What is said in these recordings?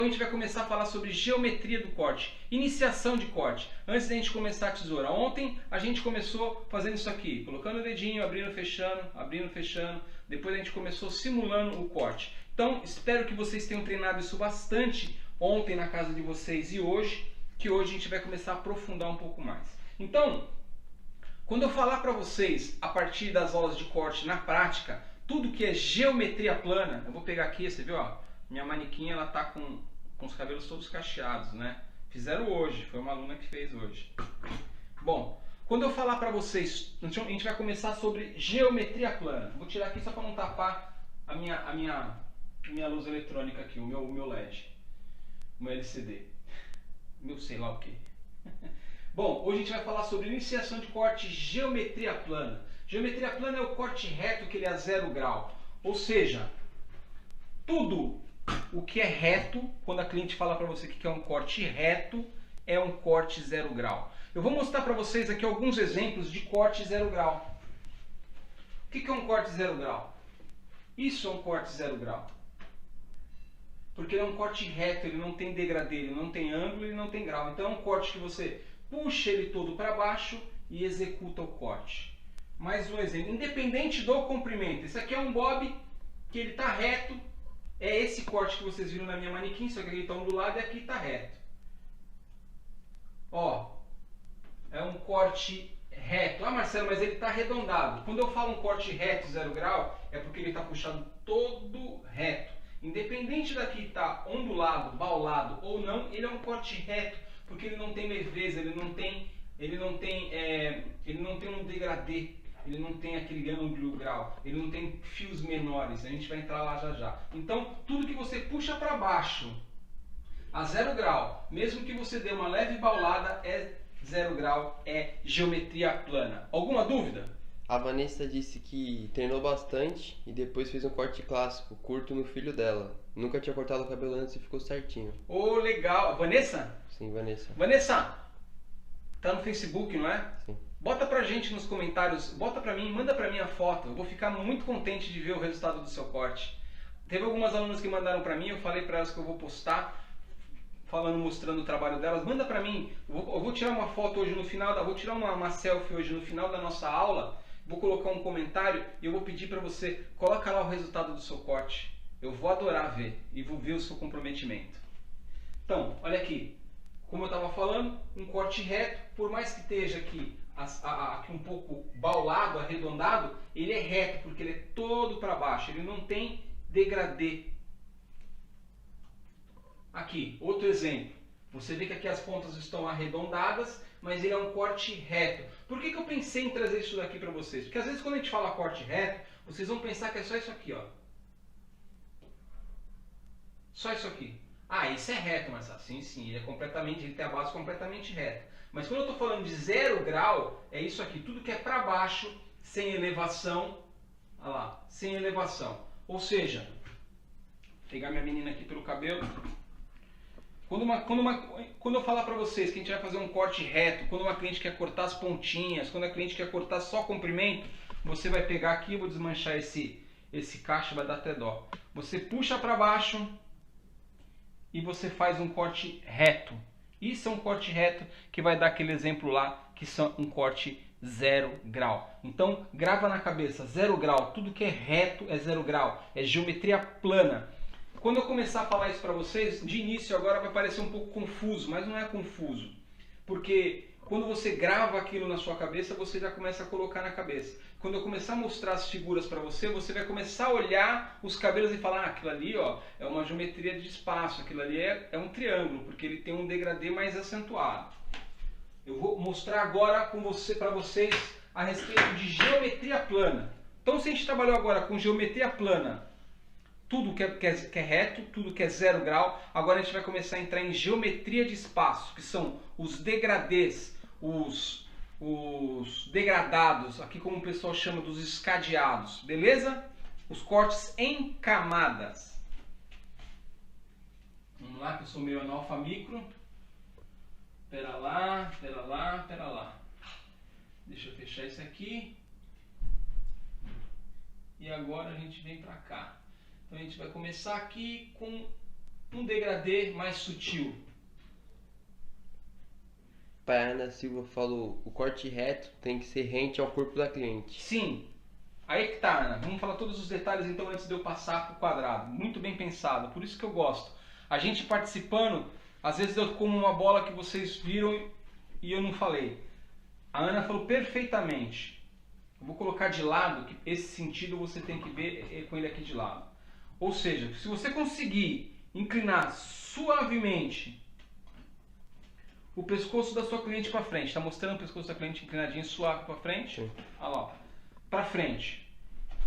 A gente vai começar a falar sobre geometria do corte, iniciação de corte. Antes da gente começar a tesoura, ontem a gente começou fazendo isso aqui, colocando o dedinho, abrindo, fechando. Depois a gente começou simulando o corte. Então, espero que vocês tenham treinado isso bastante ontem na casa de vocês e hoje, que hoje a gente vai começar a aprofundar um pouco mais. Então, quando eu falar para vocês, a partir das aulas de corte na prática, tudo que é geometria plana, eu vou pegar aqui, você viu, ó, minha manequim, ela tá com os cabelos todos cacheados, né? Fizeram hoje, foi uma aluna que fez hoje. Bom, quando eu falar para vocês, a gente vai começar sobre geometria plana. Vou tirar aqui só para não tapar a minha luz eletrônica aqui, o meu LED, o meu LCD, meu sei lá o que. Bom, hoje a gente vai falar sobre iniciação de corte, geometria plana. Geometria plana é o corte reto que ele é a 0 grau, ou seja, tudo o que é reto, quando a cliente fala para você que é um corte reto, é um corte 0 grau. Eu vou mostrar para vocês aqui alguns exemplos de corte 0 grau. O que é um corte 0 grau? Isso é um corte 0 grau. Porque ele é um corte reto, ele não tem degradê, ele não tem ângulo, ele não tem grau. Então é um corte que você puxa ele todo para baixo e executa o corte. Mais um exemplo, independente do comprimento. Esse aqui é um bob que ele está reto. É esse corte que vocês viram na minha manequim, só que ele está ondulado e aqui está reto. Ó, é um corte reto. Ah, Marcelo, mas ele está arredondado. Quando eu falo um corte reto 0 grau, é porque ele está puxado todo reto. Independente daqui estar ondulado, baulado ou não, ele é um corte reto, porque ele não tem leveza, ele não tem um degradê. Ele não tem aquele ângulo grau, ele não tem fios menores, a gente vai entrar lá já já. Então, tudo que você puxa para baixo a 0 grau, mesmo que você dê uma leve baulada, é 0 grau, é geometria plana. Alguma dúvida? A Vanessa disse que treinou bastante e depois fez um corte clássico, curto no filho dela. Nunca tinha cortado o cabelo antes e ficou certinho. Oh, legal. Vanessa? Sim, Vanessa. Vanessa, tá no Facebook, não é? Sim. Bota pra gente nos comentários, bota pra mim, manda pra mim a foto. Eu vou ficar muito contente de ver o resultado do seu corte. Teve algumas alunas que mandaram pra mim, eu falei pra elas que eu vou postar, mostrando o trabalho delas. Manda pra mim, eu vou tirar uma foto hoje no final, vou tirar uma selfie hoje no final da nossa aula, vou colocar um comentário e eu vou pedir pra você, coloca lá o resultado do seu corte. Eu vou adorar ver e vou ver o seu comprometimento. Então, olha aqui, como eu estava falando, um corte reto, por mais que esteja aqui um pouco baulado, arredondado, ele é reto, porque ele é todo para baixo, ele não tem degradê. Aqui, outro exemplo. Você vê que aqui as pontas estão arredondadas, mas ele é um corte reto. Por que eu pensei em trazer isso daqui para vocês? Porque às vezes quando a gente fala corte reto, vocês vão pensar que é só isso aqui, ó. Só isso aqui. Ah, isso é reto, mas sim, ele tem a base completamente reta. Mas quando eu estou falando de 0 grau, é isso aqui, tudo que é para baixo, sem elevação, olha lá, sem elevação. Ou seja, vou pegar minha menina aqui pelo cabelo. Quando eu falar para vocês que a gente vai fazer um corte reto, quando uma cliente quer cortar as pontinhas, quando a cliente quer cortar só comprimento, você vai pegar aqui, eu vou desmanchar esse cacho, vai dar até dó. Você puxa para baixo e você faz um corte reto. Isso é um corte reto que vai dar aquele exemplo lá, que são um corte 0 grau. Então, grava na cabeça, 0 grau, tudo que é reto é 0 grau, é geometria plana. Quando eu começar a falar isso para vocês, de início agora vai parecer um pouco confuso, mas não é confuso. Porque quando você grava aquilo na sua cabeça, você já começa a colocar na cabeça. Quando eu começar a mostrar as figuras para você, você vai começar a olhar os cabelos e falar, ah, aquilo ali ó, é uma geometria de espaço, aquilo ali é um triângulo, porque ele tem um degradê mais acentuado. Eu vou mostrar agora para vocês a respeito de geometria plana. Então se a gente trabalhou agora com geometria plana, tudo que é reto, tudo que é 0 grau, agora a gente vai começar a entrar em geometria de espaço, que são os degradês, os degradados, aqui como o pessoal chama dos escadeados, beleza? Os cortes em camadas. Vamos lá, que eu sou meio analfamicro. Pera lá. Deixa eu fechar isso aqui. E agora a gente vem pra cá. Então a gente vai começar aqui com um degradê mais sutil. A Ana Silva falou, o corte reto tem que ser rente ao corpo da cliente. Sim. Aí que tá, Ana. Vamos falar todos os detalhes então antes de eu passar para o quadrado. Muito bem pensado, por isso que eu gosto. A gente participando, às vezes eu como uma bola que vocês viram e eu não falei. A Ana falou perfeitamente. Eu vou colocar de lado, que esse sentido você tem que ver com ele aqui de lado. Ou seja, se você conseguir inclinar suavemente o pescoço da sua cliente para frente, está mostrando o pescoço da cliente inclinadinho suave para frente? Sim. Olha lá, para frente.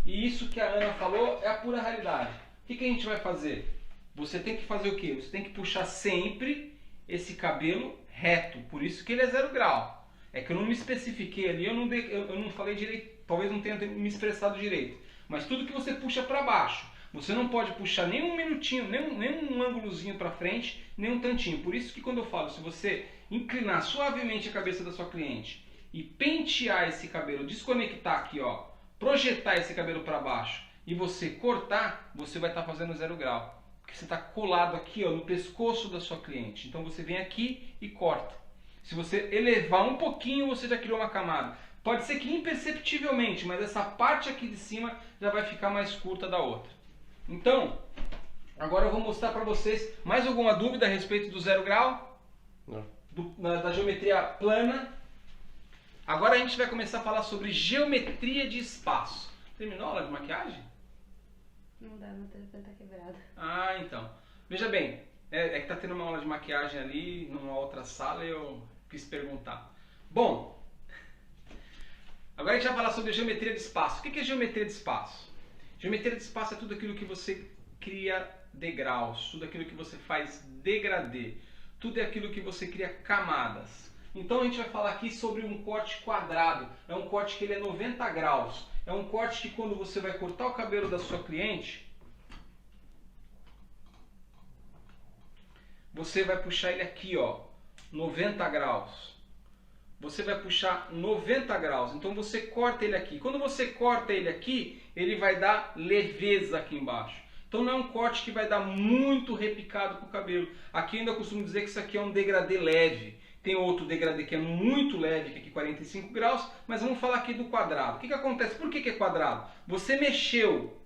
E isso que a Ana falou é a pura realidade. O que a gente vai fazer? Você tem que fazer o quê? Você tem que puxar sempre esse cabelo reto, por isso que ele é 0 grau. É que eu não me especifiquei ali, eu não falei direito, talvez não tenha me expressado direito. Mas tudo que você puxa para baixo, você não pode puxar nem um minutinho, nem um ângulozinho para frente, nem um tantinho. Por isso que quando eu falo, se você inclinar suavemente a cabeça da sua cliente e pentear esse cabelo, desconectar aqui, ó, projetar esse cabelo para baixo e você cortar, você vai estar fazendo 0 grau. Porque você está colado aqui, ó, no pescoço da sua cliente. Então você vem aqui e corta. Se você elevar um pouquinho, você já criou uma camada. Pode ser que imperceptivelmente, mas essa parte aqui de cima já vai ficar mais curta da outra. Então, agora eu vou mostrar para vocês mais alguma dúvida a respeito do 0 grau? Não. Da geometria plana. Agora a gente vai começar a falar sobre geometria de espaço. Terminou a aula de maquiagem? Não dá, meu telefone tá quebrado. Ah, então. Veja bem, é que tá tendo uma aula de maquiagem ali, numa outra sala, e eu quis perguntar. Bom, agora a gente vai falar sobre geometria de espaço. O que é geometria de espaço? Geometria de espaço é tudo aquilo que você cria degraus, tudo aquilo que você faz degradê, tudo aquilo que você cria camadas. Então a gente vai falar aqui sobre um corte quadrado. É um corte que ele é 90 graus. É um corte que quando você vai cortar o cabelo da sua cliente, você vai puxar ele aqui, ó, 90 graus. Você vai puxar 90 graus. Então você corta ele aqui. Quando você corta ele aqui, ele vai dar leveza aqui embaixo. Então não é um corte que vai dar muito repicado com o cabelo. Aqui ainda eu costumo dizer que isso aqui é um degradê leve. Tem outro degradê que é muito leve, que é aqui 45 graus, mas vamos falar aqui do quadrado. O que acontece? Por que é quadrado? Você mexeu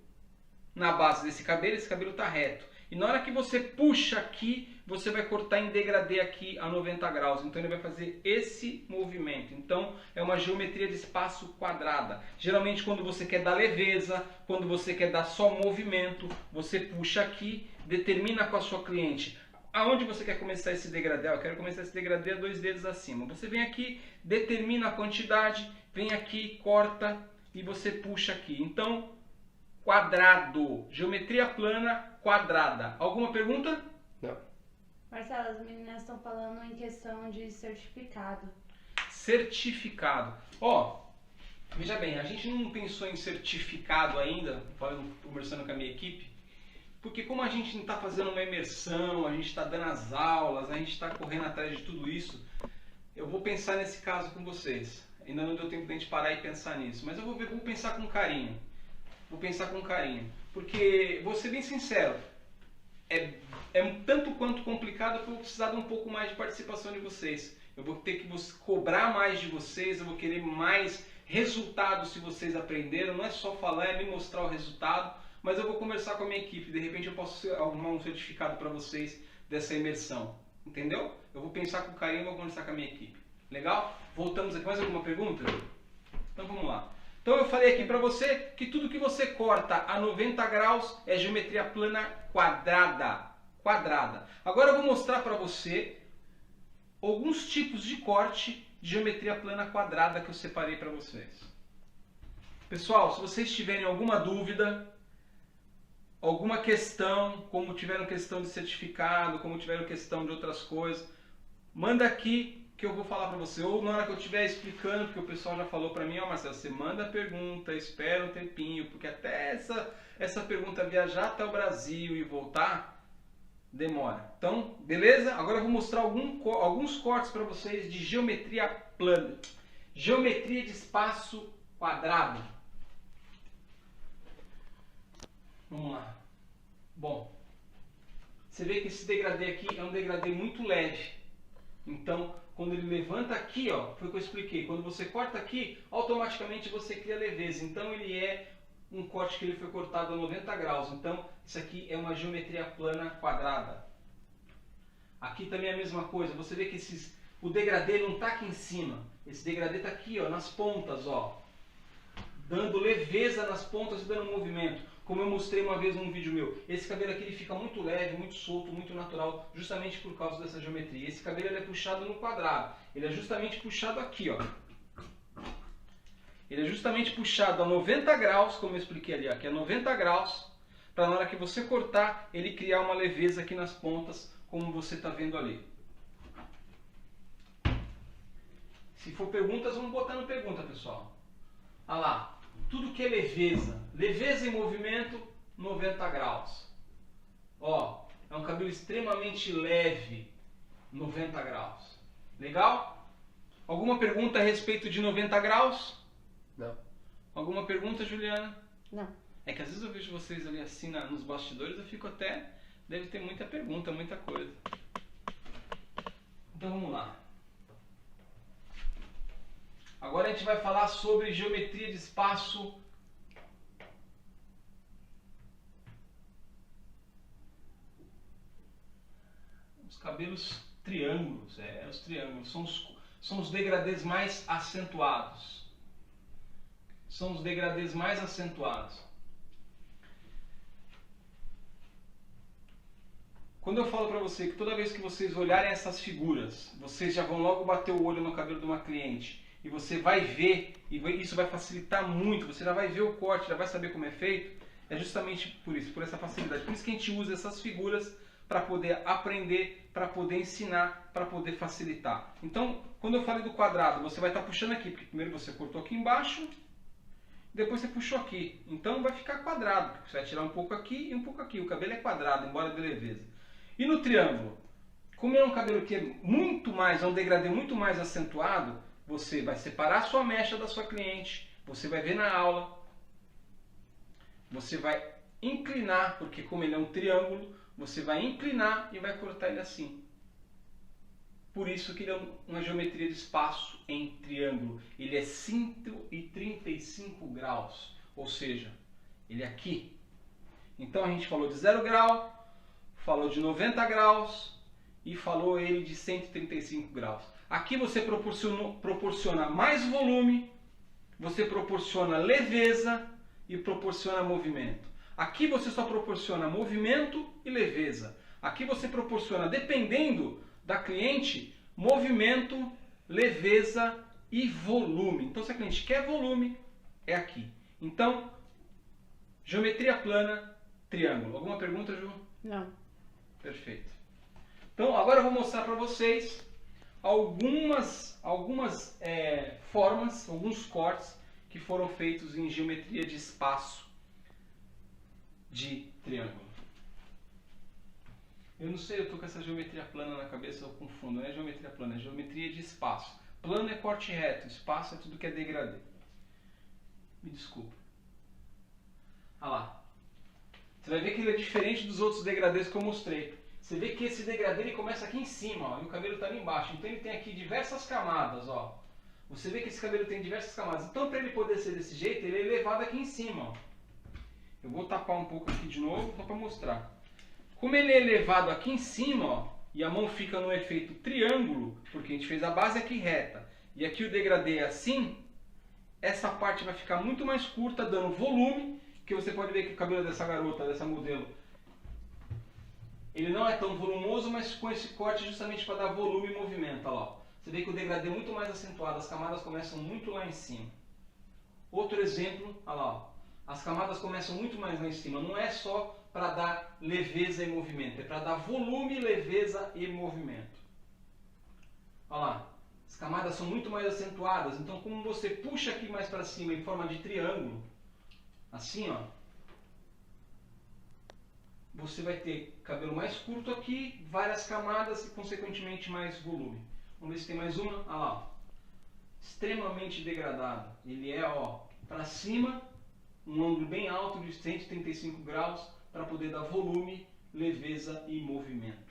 na base desse cabelo, esse cabelo está reto. E na hora que você puxa aqui, você vai cortar em degradê aqui a 90 graus. Então ele vai fazer esse movimento. Então é uma geometria de espaço quadrada. Geralmente quando você quer dar leveza, quando você quer dar só movimento, você puxa aqui, determina com a sua cliente aonde você quer começar esse degradê. Eu quero começar esse degradê a 2 dedos acima. Você vem aqui, determina a quantidade, vem aqui, corta e você puxa aqui. Então, quadrado. Geometria plana quadrada. Alguma pergunta? Não. Marcelo, as meninas estão falando em questão de certificado. Certificado. Ó, veja bem, a gente não pensou em certificado ainda, conversando com a minha equipe, porque como a gente não está fazendo uma imersão, a gente está dando as aulas, a gente está correndo atrás de tudo isso, eu vou pensar nesse caso com vocês. Ainda não deu tempo de a gente parar e pensar nisso, mas eu vou pensar com carinho. Vou pensar com carinho, porque, vou ser bem sincero, é tanto quanto complicado que eu vou precisar de um pouco mais de participação de vocês. Eu vou ter que cobrar mais de vocês, eu vou querer mais resultados se vocês aprenderam. Não é só falar, é me mostrar o resultado, mas eu vou conversar com a minha equipe. De repente eu posso arrumar um certificado para vocês dessa imersão. Entendeu? Eu vou pensar com carinho e vou conversar com a minha equipe. Legal? Voltamos aqui. Mais alguma pergunta? Então vamos lá. Então eu falei aqui para você que tudo que você corta a 90 graus é geometria plana quadrada. Agora eu vou mostrar para você alguns tipos de corte de geometria plana quadrada que eu separei para vocês. Pessoal, se vocês tiverem alguma dúvida, alguma questão, como tiveram questão de certificado, como tiveram questão de outras coisas, manda aqui que eu vou falar para você. Ou na hora que eu estiver explicando, porque o pessoal já falou para mim, ó, Marcelo, você manda a pergunta, espera um tempinho, porque até essa pergunta viajar até o Brasil e voltar, demora. Então, beleza? Agora eu vou mostrar alguns cortes para vocês de geometria plana. Geometria de espaço quadrado. Vamos lá. Bom, Você vê que esse degradê aqui é um degradê muito leve. Então, quando ele levanta aqui, ó, foi o que eu expliquei. Quando você corta aqui, automaticamente você cria leveza. Então, ele é um corte que ele foi cortado a 90 graus. Então, isso aqui é uma geometria plana quadrada. Aqui também é a mesma coisa. Você vê que o degradê não está aqui em cima. Esse degradê está aqui, ó, nas pontas, ó, dando leveza nas pontas e dando movimento. Como eu mostrei uma vez num vídeo meu, esse cabelo aqui ele fica muito leve, muito solto, muito natural, justamente por causa dessa geometria. Esse cabelo ele é puxado no quadrado, ele é justamente puxado aqui, ó. Ele é justamente puxado a 90 graus, como eu expliquei ali, ó, que é 90 graus, para na hora que você cortar, ele criar uma leveza aqui nas pontas, como você está vendo ali. Se for perguntas, vamos botar no pergunta, pessoal. Olha lá. Tudo que é leveza. Leveza em movimento, 90 graus. Ó, é um cabelo extremamente leve, 90 graus. Legal? Alguma pergunta a respeito de 90 graus? Não. Alguma pergunta, Juliana? Não. É que às vezes eu vejo vocês ali assim nos bastidores, eu fico até... Deve ter muita pergunta, muita coisa. Então vamos lá. Agora a gente vai falar sobre geometria de espaço. Os cabelos triângulos, os triângulos são os degradês mais acentuados. São os degradês mais acentuados. Quando eu falo para você que toda vez que vocês olharem essas figuras, vocês já vão logo bater o olho no cabelo de uma cliente. E você vai ver, e isso vai facilitar muito, você já vai ver o corte, já vai saber como é feito, é justamente por isso, por essa facilidade. Por isso que a gente usa essas figuras para poder aprender, para poder ensinar, para poder facilitar. Então, quando eu falei do quadrado, você vai estar puxando aqui, porque primeiro você cortou aqui embaixo, depois você puxou aqui. Então vai ficar quadrado, porque você vai tirar um pouco aqui e um pouco aqui. O cabelo é quadrado, embora de leveza. E no triângulo, como é um cabelo que é muito mais, é um degradê muito mais acentuado, você vai separar a sua mecha da sua cliente, você vai ver na aula, você vai inclinar, porque como ele é um triângulo, você vai inclinar e vai cortar ele assim. Por isso que ele é uma geometria de espaço em triângulo. Ele é 135 graus, ou seja, ele é aqui. Então a gente falou de 0 grau, falou de 90 graus e falou ele de 135 graus. Aqui você proporciona mais volume, você proporciona leveza e proporciona movimento. Aqui você só proporciona movimento e leveza. Aqui você proporciona, dependendo da cliente, movimento, leveza e volume. Então se a cliente quer volume, é aqui. Então, geometria plana, triângulo. Alguma pergunta, Ju? Não. Perfeito. Então agora eu vou mostrar para vocês algumas formas, alguns cortes que foram feitos em geometria de espaço de triângulo. Eu não sei, eu estou com essa geometria plana na cabeça, eu confundo, não é geometria plana, é geometria de espaço. Plano é corte reto, espaço é tudo que é degradê. Me desculpa. Olha lá. Você vai ver que ele é diferente dos outros degradês que eu mostrei. Você vê que esse degradê ele começa aqui em cima, ó, e o cabelo está ali embaixo. Então ele tem aqui diversas camadas, ó. Você vê que esse cabelo tem diversas camadas. Então para ele poder ser desse jeito, ele é elevado aqui em cima, ó. Eu vou tapar um pouco aqui de novo, só para mostrar. Como ele é elevado aqui em cima, ó, e a mão fica no efeito triângulo, porque a gente fez a base aqui reta, e aqui o degradê é assim, essa parte vai ficar muito mais curta, dando volume, que você pode ver que o cabelo dessa garota, dessa modelo, ele não é tão volumoso, mas com esse corte justamente para dar volume e movimento. Olha lá. Você vê que o degradê é muito mais acentuado, as camadas começam muito lá em cima. Outro exemplo, olha lá. Ó. As camadas começam muito mais lá em cima. Não é só para dar leveza e movimento, é para dar volume, leveza e movimento. Olha lá. As camadas são muito mais acentuadas, então como você puxa aqui mais para cima em forma de triângulo, assim, ó, você vai ter cabelo mais curto aqui, várias camadas e consequentemente mais volume. Vamos ver se tem mais uma. Olha lá, ó. Extremamente degradado. Ele é, ó, para cima, um ângulo bem alto de 135 graus para poder dar volume leveza e movimento.